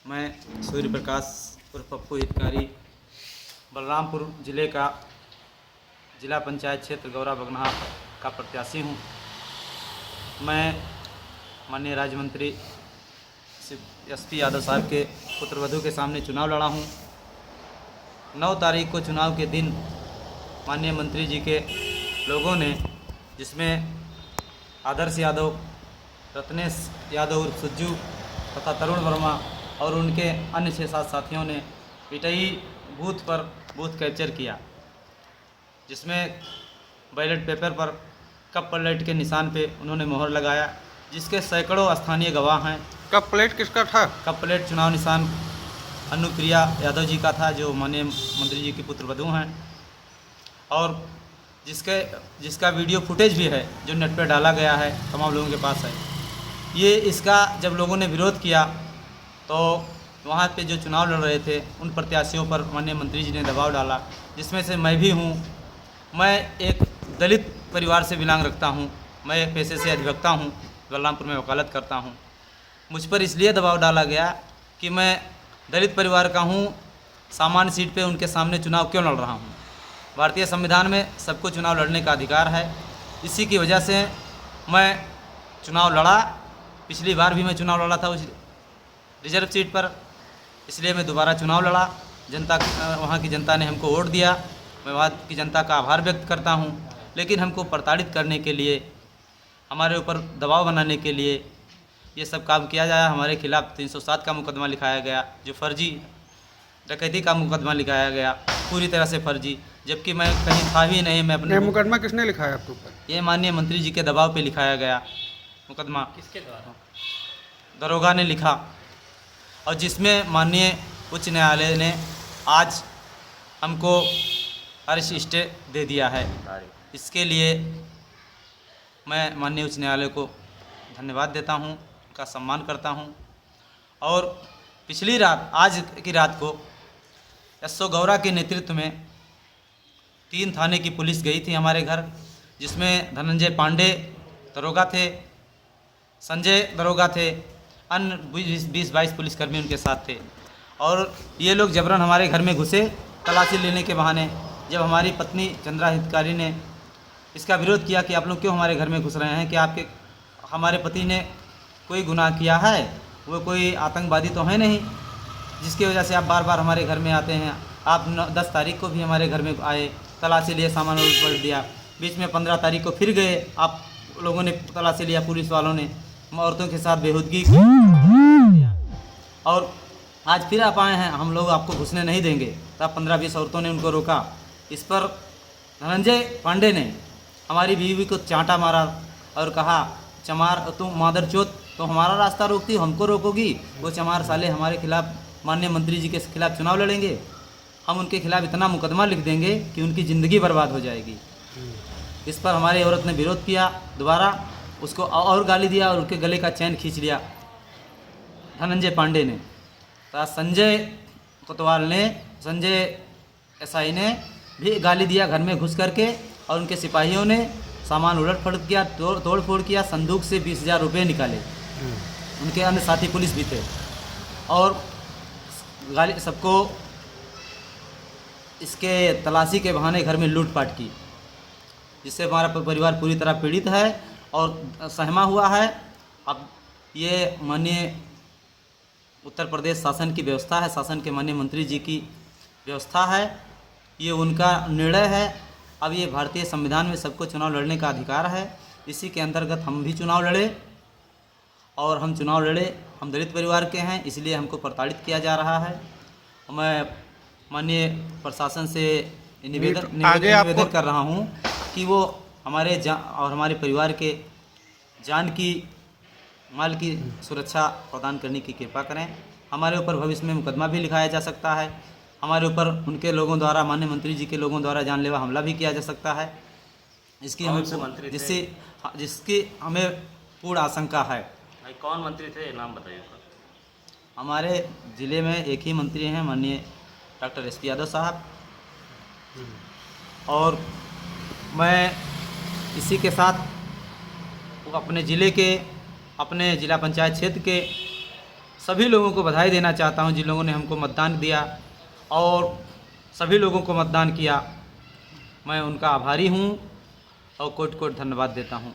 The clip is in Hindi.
मैं सूर्य प्रकाश उर्फ पप्पू हितकारी बलरामपुर ज़िले का जिला पंचायत क्षेत्र गौरा बगनाहा का प्रत्याशी हूँ। मैं माननीय राज्य मंत्री श्री एसपी यादव साहब के पुत्रवधू के सामने चुनाव लड़ा हूँ। 9 तारीख को चुनाव के दिन माननीय मंत्री जी के लोगों ने, जिसमें आदर्श यादव, रत्नेश यादव उर्फ सुज्जू तथा तरुण वर्मा और उनके अन्य 6-7 साथियों ने इटई बूथ पर बूथ कैप्चर किया, जिसमें बैलेट पेपर पर कप प्लेट के निशान पे उन्होंने मोहर लगाया, जिसके सैकड़ों स्थानीय गवाह हैं। कप प्लेट किसका था? कप प्लेट चुनाव निशान अनुप्रिया यादव जी का था, जो माननीय मंत्री जी की पुत्रवधू हैं, और जिसका वीडियो फुटेज भी है जो नेट पर डाला गया है, तमाम लोगों के पास है। ये इसका जब लोगों ने विरोध किया तो वहाँ पे जो चुनाव लड़ रहे थे उन प्रत्याशियों पर माननीय मंत्री जी ने दबाव डाला, जिसमें से मैं भी हूँ। मैं एक दलित परिवार से बिलोंग रखता हूँ। मैं एक पेशे से अधिवक्ता हूँ, बलरामपुर में वकालत करता हूँ। मुझ पर इसलिए दबाव डाला गया कि मैं दलित परिवार का हूँ, सामान्य सीट पे उनके सामने चुनाव क्यों लड़ रहा हूँ। भारतीय संविधान में सबको चुनाव लड़ने का अधिकार है। इसी की वजह से मैं चुनाव लड़ा। पिछली बार भी मैं चुनाव लड़ा था उस रिजर्व सीट पर, इसलिए मैं दोबारा चुनाव लड़ा। वहाँ की जनता ने हमको वोट दिया। मैं वहाँ की जनता का आभार व्यक्त करता हूँ। लेकिन हमको प्रताड़ित करने के लिए, हमारे ऊपर दबाव बनाने के लिए ये सब काम किया जाए। हमारे खिलाफ़ 307 का मुकदमा लिखाया गया, जो फर्जी डकैती का मुकदमा लिखाया गया, पूरी तरह से फर्जी, जबकि मैं कहीं था ही नहीं। मैं अपने मुकदमा किसने लिखाया आपके ऊपर? ये माननीय मंत्री जी के दबाव पे लिखाया गया मुकदमा। किसके द्वारा? दरोगा ने लिखा, और जिसमें माननीय उच्च न्यायालय ने आज हमको अरेस्ट स्टे दे दिया है। इसके लिए मैं माननीय उच्च न्यायालय को धन्यवाद देता हूँ, उनका सम्मान करता हूँ। और पिछली रात, आज की रात को एसओ गौरा के नेतृत्व में 3 थाने की पुलिस गई थी हमारे घर, जिसमें धनंजय पांडे दरोगा थे, संजय दरोगा थे, अन्य 20-22 पुलिसकर्मी उनके साथ थे। और ये लोग जबरन हमारे घर में घुसे तलाशी लेने के बहाने। जब हमारी पत्नी चंद्रा हितकारी ने इसका विरोध किया कि आप लोग क्यों हमारे घर में घुस रहे हैं, कि हमारे पति ने कोई गुनाह किया है, वो कोई आतंकवादी तो है नहीं जिसकी वजह से आप बार बार हमारे घर में आते हैं। आप 10 तारीख को भी हमारे घर में आए, तलाशी लिए, सामान पलट दिया। बीच में 15 तारीख को फिर गए, आप लोगों ने तलाशी लिया, पुलिस वालों ने औरतों के साथ बेहूदगी की, और आज फिर आप आए हैं, हम लोग आपको घुसने नहीं देंगे। तब 15-20 औरतों ने उनको रोका। इस पर धनंजय पांडे ने हमारी बीवी को चांटा मारा और कहा, चमार तुम मादरचोद, तो हमारा रास्ता रोकती, हमको रोकोगी? वो चमार साले हमारे खिलाफ़, माननीय मंत्री जी के खिलाफ़ चुनाव लड़ेंगे। हम उनके खिलाफ़ इतना मुकदमा लिख देंगे कि उनकी ज़िंदगी बर्बाद हो जाएगी। इस पर हमारी औरत ने विरोध किया, दोबारा उसको और गाली दिया और उनके गले का चैन खींच लिया धनंजय पांडे ने। तो संजय कोतवाल ने, संजय एसआई ने भी गाली दिया घर में घुस करके, और उनके सिपाहियों ने सामान उलट पलट किया, तोड़ फोड़ किया, संदूक से 20,000 रुपये निकाले। उनके अन्य साथी पुलिस भी थे, और गाली सबको इसके तलाशी के बहाने घर में लूटपाट की, जिससे हमारा परिवार पूरी तरह पीड़ित है और सहमा हुआ है। अब ये माननीय उत्तर प्रदेश शासन की व्यवस्था है, शासन के माननीय मंत्री जी की व्यवस्था है, ये उनका निर्णय है। अब ये भारतीय संविधान में सबको चुनाव लड़ने का अधिकार है। इसी के अंतर्गत हम भी चुनाव लड़े, और हम चुनाव लड़े। हम दलित परिवार के हैं, इसलिए हमको प्रताड़ित किया जा रहा है। मैं माननीय प्रशासन से निवेदन कर रहा हूँ कि वो हमारे और हमारे परिवार के जान की, माल की सुरक्षा प्रदान करने की कृपा करें। हमारे ऊपर भविष्य में मुकदमा भी लिखाया जा सकता है। हमारे ऊपर उनके लोगों द्वारा, माननीय मंत्री जी के लोगों द्वारा जानलेवा हमला भी किया जा सकता है। इसकी जिसकी हमें पूर्ण आशंका है। कौन मंत्री थे, नाम बताइए। हमारे ज़िले में एक ही मंत्री हैं, माननीय डॉक्टर एसपी यादव साहब। और मैं इसी के साथ अपने ज़िले के, अपने जिला पंचायत क्षेत्र के सभी लोगों को बधाई देना चाहता हूं जिन लोगों ने हमको मतदान दिया और सभी लोगों को मतदान किया। मैं उनका आभारी हूं और कोटि कोटि धन्यवाद देता हूं।